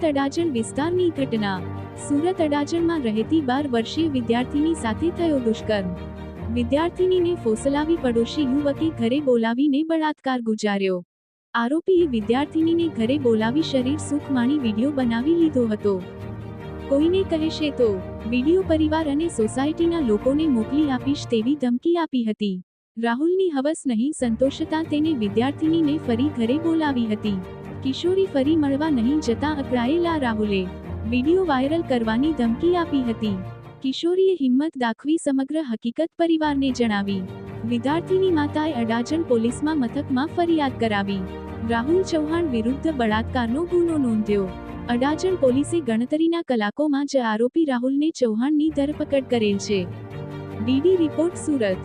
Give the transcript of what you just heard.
સુરત અડાજણ વિસ્તારની ઘટના। સુરત અડાજણમાં રહેતી 12 વર્ષીય વિદ્યાર્થીની સાથે થયો દુષ્કર્મ। વિદ્યાર્થીનીને ફોસલાવી પડોશી યુવકે ઘરે બોલાવીને બળાત્કાર ગુજાર્યો। આરોપીએ વિદ્યાર્થીનીને ઘરે બોલાવી શરીર સુખ માણી વિડીયો બનાવી લીધો હતો। કોઈને કહેશે તો વિડીયો પરિવાર અને સોસાયટીના લોકોને મોકલી આપીશ તેવી ધમકી આપી હતી। રાહુલની હવસ નહીં સંતોષતા તેને વિદ્યાર્થીનીને ફરી ઘરે બોલાવી હતી। કિશોરી ફરી મળવા નહીં જતા અકળાયેલા રાહુલે વિડીયો વાયરલ કરવાની ધમકી આપી હતી। કિશોરીએ હિંમત દાખવી સમગ્ર હકીકત પરિવારને જણાવી। વિદ્યાર્થીની માતાએ અડાજણ પોલીસમાં મથકમાં ફરિયાદ કરાવી। રાહુલ ચૌહાણ વિરુદ્ધ બળાત્કારનો ગુનો નોંધ્યો। અડાજણ પોલીસે ગણતરીના કલાકોમાં જ આરોપી રાહુલને ચૌહાણની ધરપકડ કરેલ છે। DD report Surat.